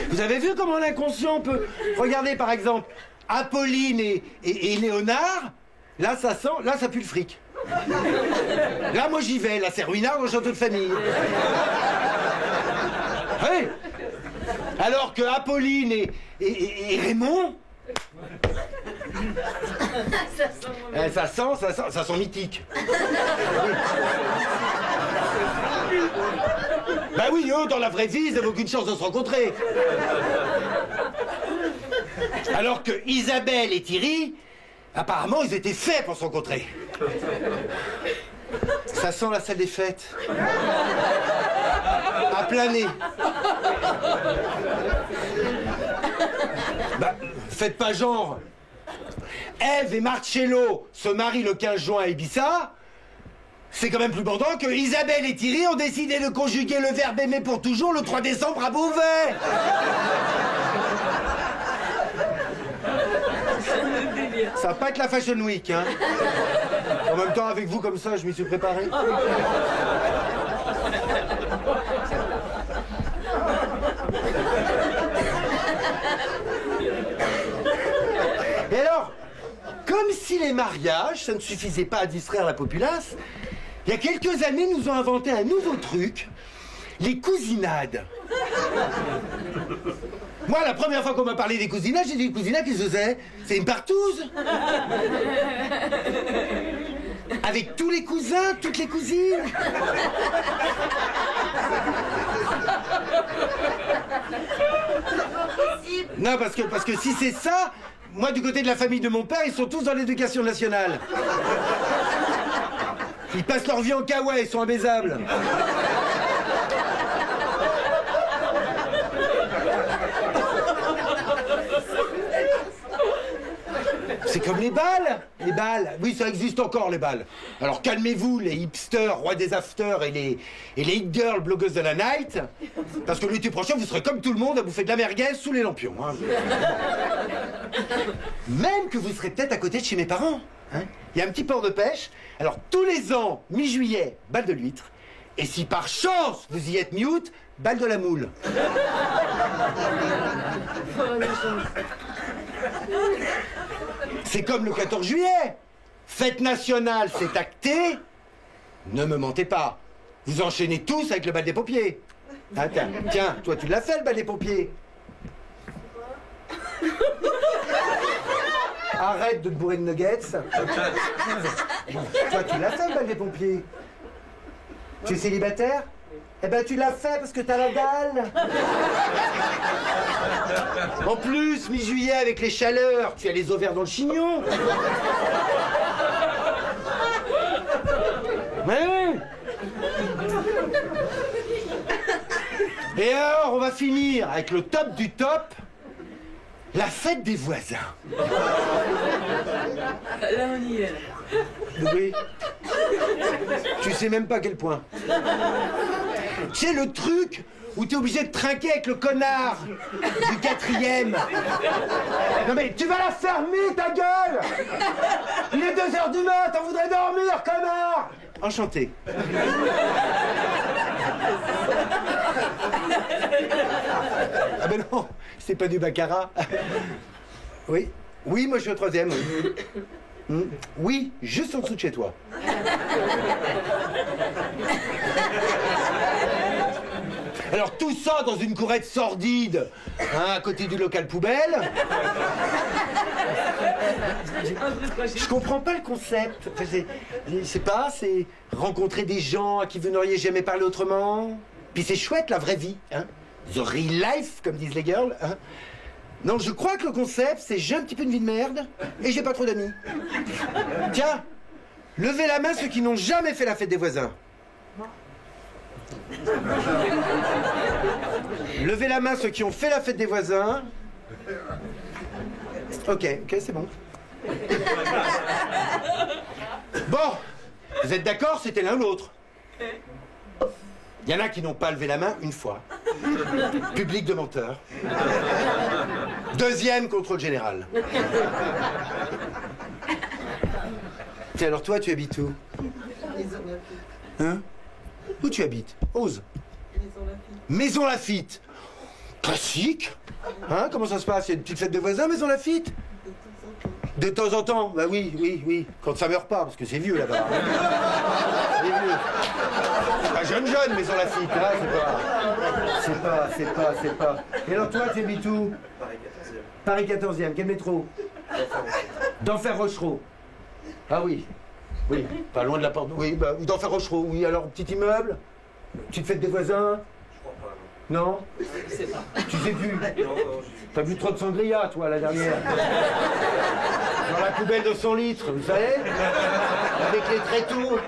Vous avez vu comment l'inconscient peut. Regardez par exemple, Apolline et Léonard, là ça pue le fric. Là moi j'y vais, là c'est Ruinard dans le château de famille. Oui. Alors que Apolline et Raymond. Ça sent mythique. Bah oui, eux, dans la vraie vie, ils n'avaient aucune chance de se rencontrer. Alors que Isabelle et Thierry, apparemment, ils étaient faits pour se rencontrer. Ça sent la salle des fêtes. À plein nez. Bah, faites pas genre. Ève et Marcello se marient le 15 juin à Ibiza. C'est quand même plus bandant que Isabelle et Thierry ont décidé de conjuguer le verbe aimer pour toujours le 3 décembre à Beauvais. Ça va pas être la Fashion Week, hein. En même temps, avec vous comme ça, je m'y suis préparé. Et alors, comme si les mariages, ça ne suffisait pas à distraire la populace, il y a quelques années, nous ont inventé un nouveau truc, les cousinades. Moi, la première fois qu'on m'a parlé des cousinades, j'ai dit, cousinades, qu'est-ce que c'est? C'est une partouze. Avec tous les cousins, toutes les cousines. Non, parce que si c'est ça, moi, du côté de la famille de mon père, ils sont tous dans l'éducation nationale. Ils passent leur vie en kawaii, ils sont imbaisables. C'est comme les balles. Les balles, oui, ça existe encore, les balles. Alors calmez-vous, les hipsters, rois des afters et les hit girls blogueuses de la night. Parce que l'été prochain, vous serez comme tout le monde à bouffer de la merguez sous les lampions. Hein. Même que vous serez peut-être à côté de chez mes parents. Hein. Il y a un petit port de pêche. Alors tous les ans, mi-juillet, balle de l'huître. Et si par chance vous y êtes mi-août, balle de la moule. C'est comme le 14 juillet. Fête nationale, c'est acté. Ne me mentez pas. Vous enchaînez tous avec le bal des pompiers. Ah, tiens, toi tu l'as fait le bal des pompiers. Arrête de te bourrer de nuggets. Toi tu l'as fait le bal des pompiers. Tu es célibataire? Eh ben tu l'as fait parce que t'as la dalle. En plus, mi-juillet avec les chaleurs, tu as les ovaires dans le chignon. Mais oui. Et alors, on va finir avec le top du top, la fête des voisins. Là, on y est. Oui. Tu sais même pas à quel point. C'est le truc où t'es obligé de trinquer avec le connard du 4e. Non mais tu vas la fermer, ta gueule! Il est 2h du mat', on voudrait dormir, connard! Enchanté. Ah ben non, c'est pas du baccarat. Oui, oui, moi je suis au 3e. Oui, juste en dessous de chez toi. Alors tout ça dans une courette sordide, hein, à côté du local poubelle. Je comprends pas le concept. Enfin, je sais pas, c'est rencontrer des gens à qui vous n'auriez jamais parlé autrement. Puis c'est chouette la vraie vie, hein. The real life, comme disent les girls, hein. Non, je crois que le concept, c'est j'ai un petit peu une vie de merde et j'ai pas trop d'amis. Tiens, levez la main ceux qui n'ont jamais fait la fête des voisins. Levez la main ceux qui ont fait la fête des voisins. Ok, c'est bon. Bon, vous êtes d'accord, c'était l'un ou l'autre. Il y en a qui n'ont pas levé la main une fois. Public de menteurs. Deuxième contrôle général. Tiens, alors toi, tu habites où? Hein? Où tu habites? Ose. Maison Lafitte. Classique. Hein? Comment ça se passe? Il y a une petite fête de voisins, Maison Lafitte? De temps en temps? Bah oui. Quand ça meurt pas, parce que c'est vieux là-bas. C'est vieux. Pas jeune, Maison Lafitte, hein, c'est pas. Et alors toi, tu habites où? Paris 14e. Quel métro? D'Enfer Rochereau. Ah oui, pas loin de la porte. Oui, bah, d'Enfer Rochereau, oui. Alors, petit immeuble? Petite fête des voisins? Je crois pas. Non? Tu sais plus? T'as bu trop de sangria, toi, la dernière? Dans la poubelle de 100 litres, vous savez? Avec les tréteaux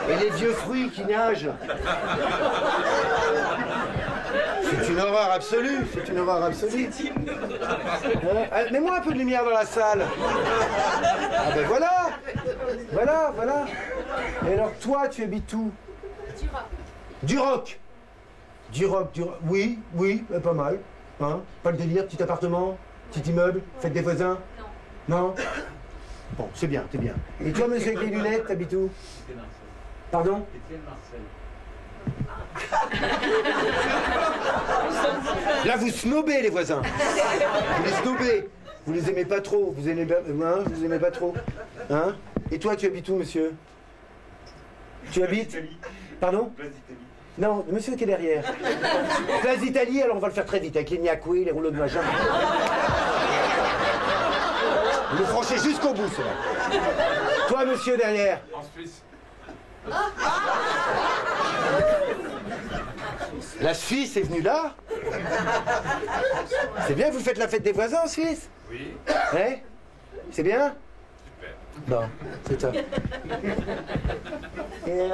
et les vieux fruits qui nagent. C'est une horreur absolue, c'est une horreur absolue. Mets-moi un peu de lumière dans la salle. Ah ben voilà. Et alors toi, tu habites où? Duroc. Oui, pas mal. Hein? Pas le délire, petit appartement, petit immeuble, fête des voisins? Non. Bon, c'est bien, t'es bien. Et toi, monsieur avec les lunettes, t'habites où? Pardon? Là, vous snobez les voisins. Vous les snobez. Vous les aimez pas trop. Vous aimez pas trop. Hein? Et toi, tu habites où, monsieur? Tu habites? Pardon? Place d'Italie. Non, monsieur qui est derrière. Place d'Italie, alors on va le faire très vite, avec les niacoués, les rouleaux de vagin. Vous le franchez jusqu'au bout, cela. Toi, monsieur, derrière. En Suisse. La Suisse est venue là? C'est bien, vous faites la fête des voisins en Suisse? Oui. Ouais? C'est bien? Super. Bon, c'est top. Et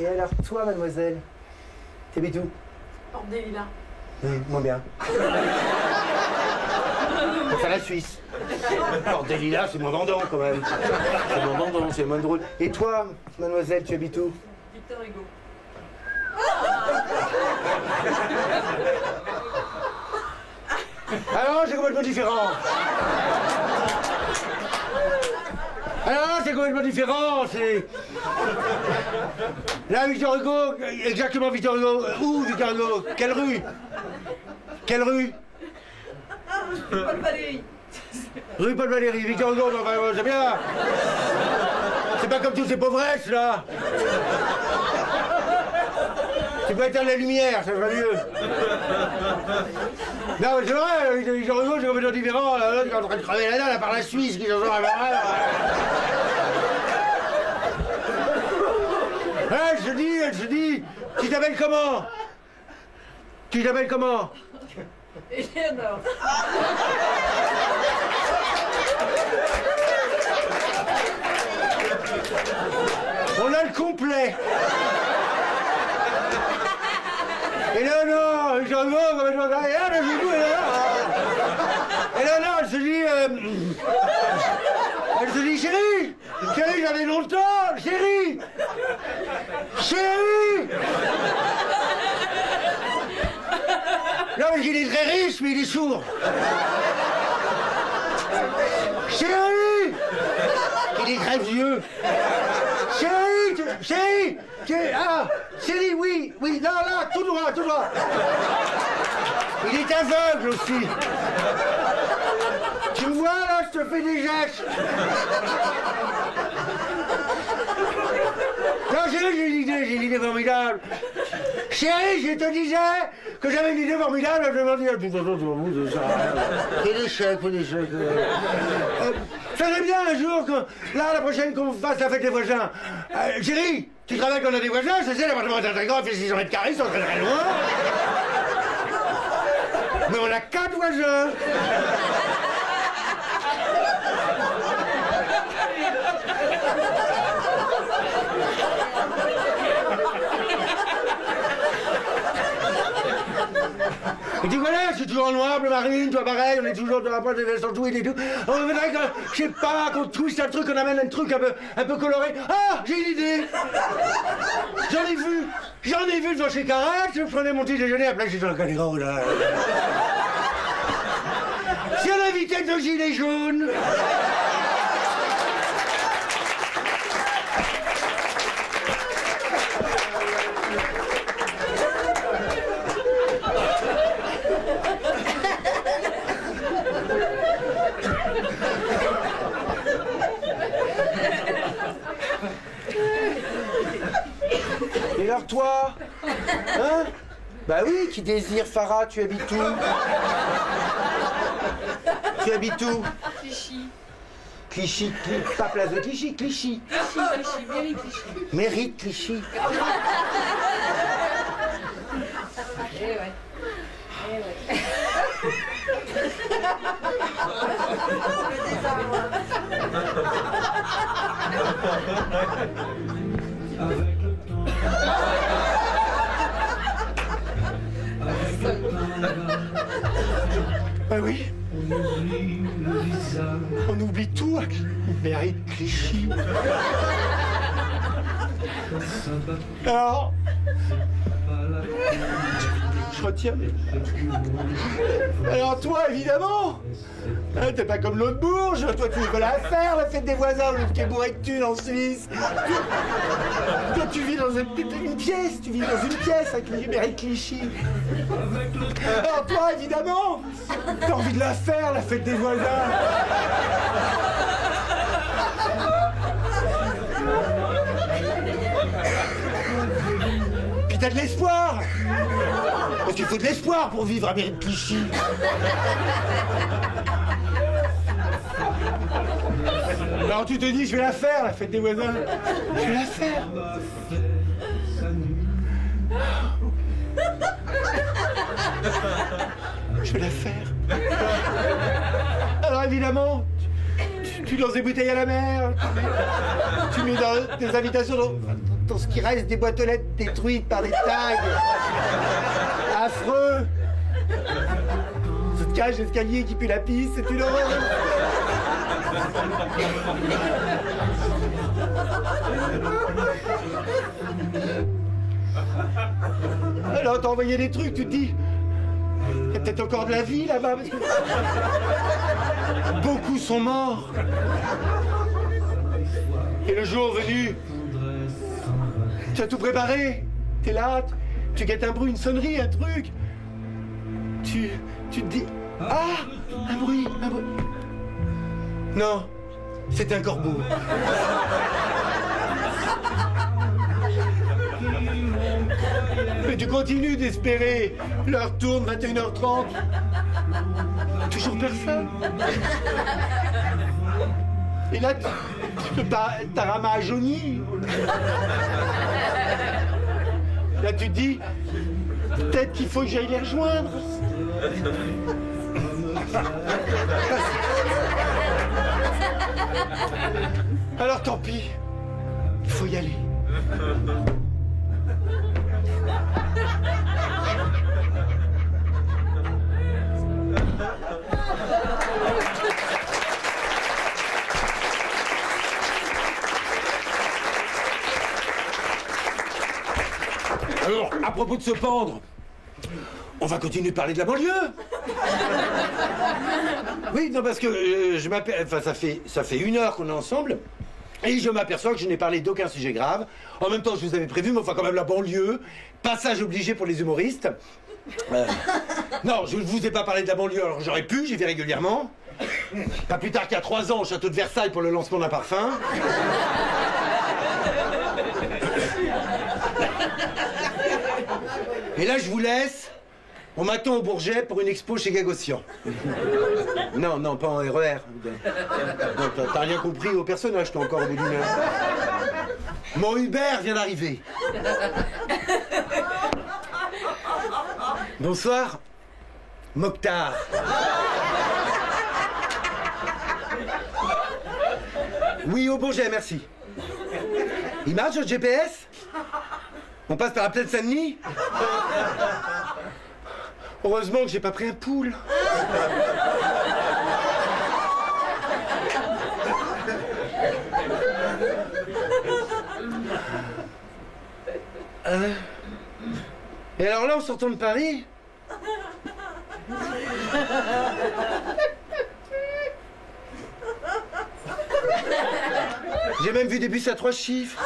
alors, toi, mademoiselle, t'habites où? Porte des Lilas. Oui, moins bien. C'est la Suisse. Porte des Lilas, c'est moins vendant quand même. C'est moins vendant, c'est moins drôle. Et toi, mademoiselle, tu habites où? Victor Hugo. Alors, c'est complètement différent. C'est... Là, Victor Hugo, exactement Victor Hugo. Où, Victor Hugo? Quelle rue? Paul Valéry. Rue Paul Valéry, Victor Hugo, c'est bien. C'est pas comme tous ces pauvresses, là. Tu peux éteindre la lumière, ça va mieux. Non, mais c'est vrai, Victor Hugo, c'est complètement différent. Là, tu es en train de crever la dalle, à part la Suisse qui s'en sort à la je dis, tu t'appelles comment? Eleanor. On a le complet. Eleanor, Victor Hugo, complètement dingue. Ah, mais c'est tout, Eleanor, elle se dit, chérie, j'avais longtemps, chérie. Non, mais il est très riche, mais il est sourd. Chérie, il est très vieux. Chérie, Chérie! Ah! Chérie, oui! Oui, non, là, tout droit, tout droit! Il est aveugle aussi! Tu me vois, là, je te fais des gestes! Non, chérie, j'ai une idée formidable! Chérie, je te disais que j'avais une idée formidable, je me dis... Quel échec, quel échec... Ça serait bien un jour que, là, la prochaine, qu'on fasse la fête des voisins. Chérie, tu travailles qu'on a des voisins, je sais, l'appartement est très grand, il fait 600 mètres carrés, ils sont très très loin. Mais on a 4 voisins. Et tu connais, je suis toujours en noir, bleu marine, toi pareil, on est toujours dans la poche des vestes tweed et tout. On voudrait que, je sais pas, qu'on twiste un truc, qu'on amène un truc un peu coloré. Ah, j'ai une idée. J'en ai vu devant chez Carac, je prenais mon petit déjeuner, après j'étais dans le Caléron, là. C'est l'invité de Gilets jaunes. Et alors toi? Hein? Bah oui, qui désire Farah, tu habites où? Tu habites où? Clichy. Clichy, pas place de Clichy, Clichy. Clichy, mairie Clichy. Mairie de Clichy. Eh ouais. Eh ouais. Ah oui. On oublie tout. Mairie de Clichy. Alors, je retiens. Alors toi, évidemment, hein, t'es pas comme l'autre bourge. Toi, tu veux la faire, la fête des voisins, l'autre qui est bourré de thunes en Suisse. Toi, tu vis dans une pièce. Tu vis dans une pièce avec les mairie de Clichy. Alors toi, évidemment, t'as envie de la faire, la fête des voisins. Puis t'as de l'espoir. Parce qu'il faut de l'espoir pour vivre à mairie de Clichy. Alors tu te dis, je vais la faire, la fête des voisins. Je vais la faire. Je vais la faire. Alors évidemment, tu lances des bouteilles à la mer. Tu mets dans des invitations dans ce qui reste des boîtes aux lettres détruites par des tags. Affreux. Cette cage d'escalier qui pue la pisse, c'est une horreur. Alors t'as envoyé des trucs, tu te dis, il y a peut-être encore de la vie là-bas, parce que beaucoup sont morts. Et le jour venu, tu as tout préparé, t'es là, tu guettes un bruit, une sonnerie, un truc. Tu te dis, ah, un bruit. Non, c'est un corbeau. Mais tu continues d'espérer. L'heure tourne, 21h30. Toujours personne. Et là, t'as Rama à jauni. Là, tu te dis, peut-être qu'il faut que j'aille les rejoindre. Alors tant pis, il faut y aller. Alors, à propos de se pendre, on va continuer de parler de la banlieue. Oui, non, parce que je m'appelle... Enfin, ça fait 1 heure qu'on est ensemble. Et je m'aperçois que je n'ai parlé d'aucun sujet grave. En même temps, je vous avais prévu, mais enfin quand même la banlieue. Passage obligé pour les humoristes. Non, je ne vous ai pas parlé de la banlieue, alors j'aurais pu, j'y vais régulièrement. Pas plus tard qu'il y a 3 ans au château de Versailles pour le lancement d'un parfum. Et là, je vous laisse. On m'attend au Bourget pour une expo chez Gagossian. Non, non, pas en RER. Non, t'as rien compris au personnage, t'es encore au bout d'une heure. Mon Uber vient d'arriver. Bonsoir. Mokhtar. Oui, au Bourget, merci. Il marche votre GPS? On passe par la plaine Saint-Denis? Heureusement que j'ai pas pris un poule. Et alors là, en sortant de Paris... J'ai même vu des bus à 3 chiffres.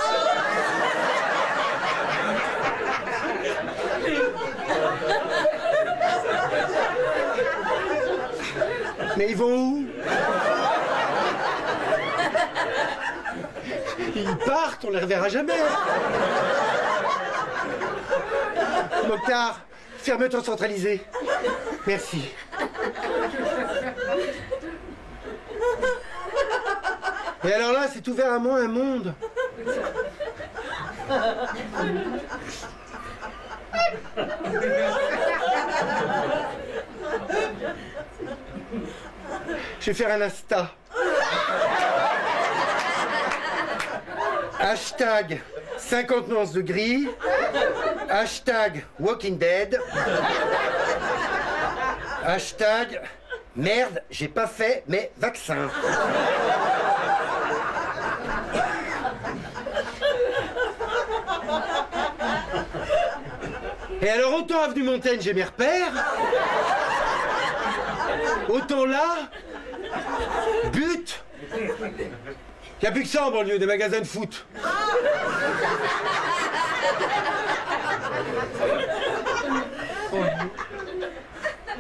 Mais ils vont où? Ils partent, on les reverra jamais. Mokhtar, fermeture centralisée. Merci. Et alors là, c'est ouvert à moi un monde. Je vais faire un Insta. Hashtag 50 nuances de gris. Hashtag Walking Dead. Hashtag merde, j'ai pas fait mes vaccins. Et alors, autant avenue Montaigne, j'ai mes repères. Autant là, but. Il n'y a plus que ça en banlieue, des magasins de foot.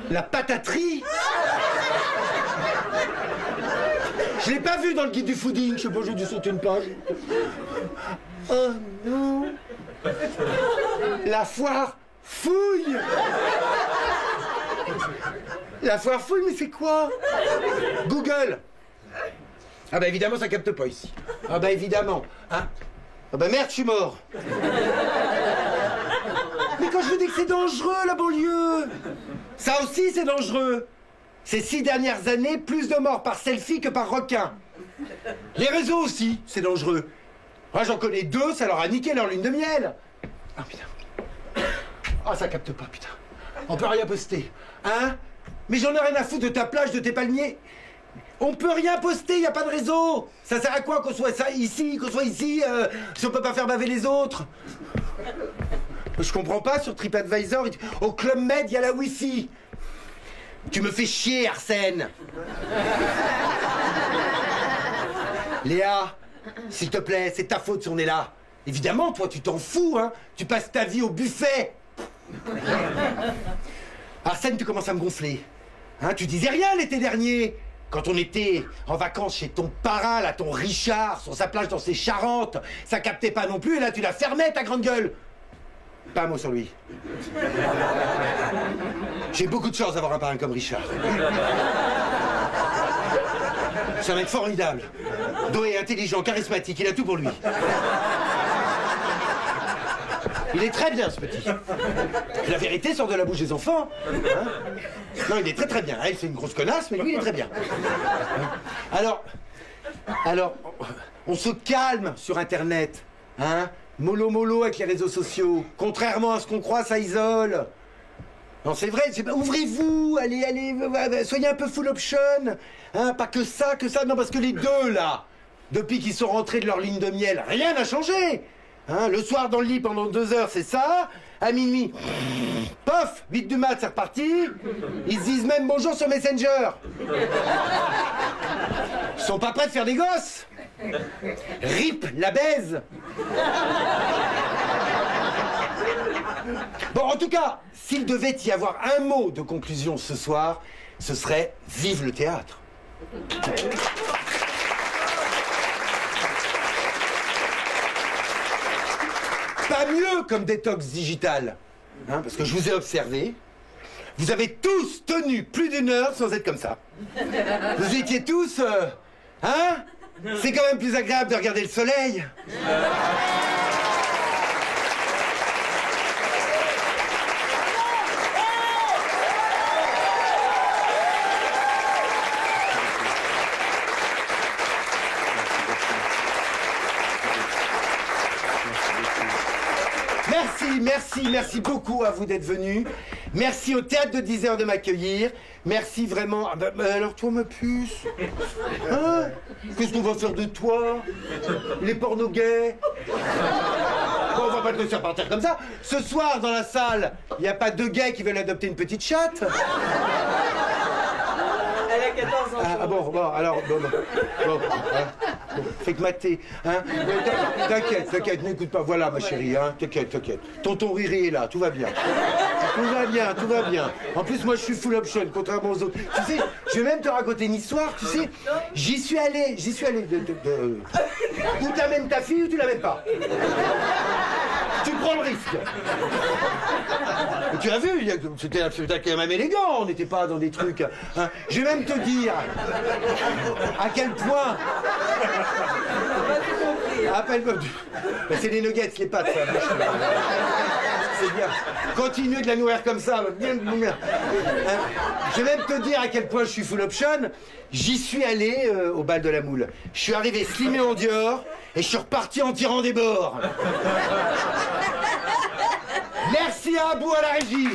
La pataterie. Je l'ai pas vu dans le guide du fooding, je sais pas, j'ai dû sauter une page. Oh non. La foire fouille. La foire fouille, mais c'est quoi? Google. Ah bah évidemment, ça capte pas ici. Ah bah évidemment. Hein? Ah bah merde, je suis mort. Mais quand je vous dis que c'est dangereux, la banlieue, ça aussi c'est dangereux. Ces 6 dernières années, plus de morts par selfie que par requin. Les réseaux aussi, c'est dangereux. Moi j'en connais 2, ça leur a niqué leur lune de miel. Ah putain. Ah ça capte pas, putain. On peut rien poster. Hein? Mais j'en ai rien à foutre de ta plage, de tes palmiers. On peut rien poster, y a pas de réseau. Ça sert à quoi qu'on soit ici, si on peut pas faire baver les autres? Je comprends pas, sur TripAdvisor, au Club Med, y a la Wi-Fi. Tu me fais chier, Arsène. Léa, s'il te plaît, c'est ta faute si on est là. Évidemment, toi, tu t'en fous, hein. Tu passes ta vie au buffet. Arsène, tu commences à me gonfler. Hein, tu disais rien l'été dernier. Quand on était en vacances chez ton parrain, là, ton Richard, sur sa plage dans ses Charentes, ça captait pas non plus, et là, tu la fermais, ta grande gueule. Pas un mot sur lui. J'ai beaucoup de chance d'avoir un parrain comme Richard. C'est un mec formidable. Doué, intelligent, charismatique, il a tout pour lui. Il est très bien, ce petit. La vérité sort de la bouche des enfants. Hein? Non, il est très très bien. Elle, c'est une grosse connasse, mais lui, il est très bien. Alors, on se calme sur Internet. Hein? Mollo mollo avec les réseaux sociaux. Contrairement à ce qu'on croit, ça isole. Non, c'est vrai, ouvrez-vous, allez, soyez un peu full option. Hein? Pas que ça. Non, parce que les deux, là, depuis qu'ils sont rentrés de leur ligne de miel, rien n'a changé. Hein, le soir dans le lit pendant 2 heures, c'est ça. À minuit, pof, 8 du mat, c'est reparti. Ils se disent même bonjour sur Messenger. Ils sont pas prêts de faire des gosses. RIP la baise. Bon, en tout cas, s'il devait y avoir un mot de conclusion ce soir, ce serait « Vive le théâtre ». Pas mieux comme détox digital, hein, parce que je vous ai observé. Vous avez tous tenu plus d'1 heure sans être comme ça. Vous étiez tous... hein? C'est quand même plus agréable de regarder le soleil. Merci beaucoup à vous d'être venus. Merci au Théâtre de 10 heures de m'accueillir. Merci vraiment. Ah bah, alors toi, ma puce, hein? Qu'est-ce qu'on va faire de toi? Les pornos gays? Bon, on va pas te laisser partir comme ça. Ce soir, dans la salle, il n'y a pas 2 gays qui veulent adopter une petite chatte? Elle a 14 ans. Ah bon, alors, bon, fais que mater, hein. T'inquiète, n'écoute pas, voilà ma chérie, hein, t'inquiète. Tonton Riri est là, tout va bien. Tout va bien. En plus, moi, je suis full option, contrairement aux autres. Tu sais, je vais même te raconter une histoire, tu sais. J'y suis allé Ou t'amènes ta fille ou tu l'amènes pas. Tu prends le risque. Et tu as vu, c'était quand même élégant, on n'était pas dans des trucs... Hein. Je vais même te dire à quel point... Appelle-moi... C'est les nuggets, les pâtes, ça. C'est bien. Continue de la nourrir comme ça. Bien. Hein. Je vais même te dire à quel point je suis full option. J'y suis allé au bal de la moule. Je suis arrivé slimé en Dior et je suis reparti en tirant des bords. Merci à Abou à la régie.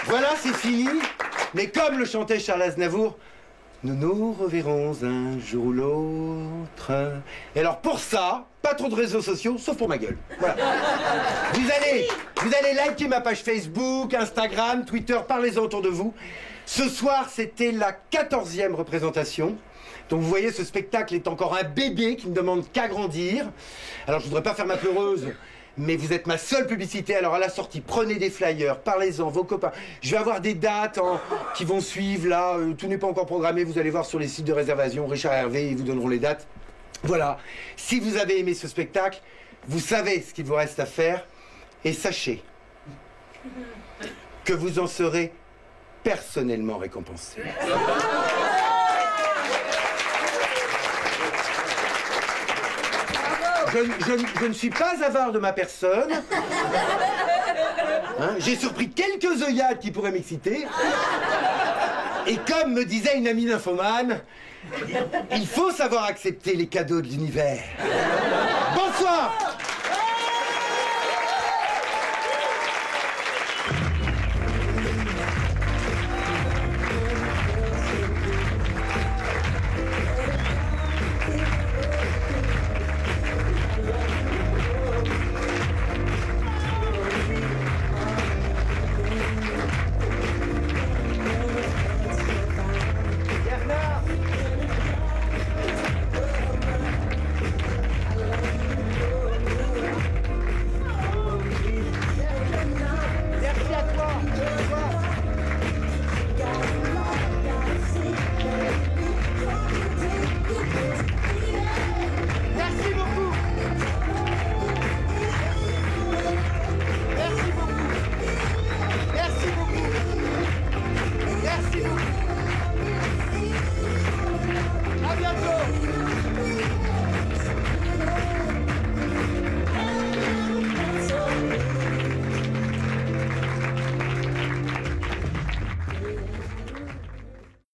Voilà, c'est fini. Mais comme le chantait Charles Aznavour, nous nous reverrons un jour ou l'autre. Et alors pour ça, pas trop de réseaux sociaux, sauf pour ma gueule. Voilà. Vous allez liker ma page Facebook, Instagram, Twitter, parlez-en autour de vous. Ce soir, c'était la 14e représentation. Donc vous voyez, ce spectacle est encore un bébé qui ne demande qu'à grandir. Alors je voudrais pas faire ma pleureuse, mais vous êtes ma seule publicité. Alors à la sortie, prenez des flyers, parlez-en, vos copains. Je vais avoir des dates qui vont suivre là. Tout n'est pas encore programmé. Vous allez voir sur les sites de réservation. Richard et Hervé, ils vous donneront les dates. Voilà. Si vous avez aimé ce spectacle, vous savez ce qu'il vous reste à faire. Et sachez que vous en serez personnellement récompensé. Je ne suis pas avare de ma personne. Hein, j'ai surpris quelques œillades qui pourraient m'exciter. Et comme me disait une amie nymphomane, il faut savoir accepter les cadeaux de l'univers. Bonsoir.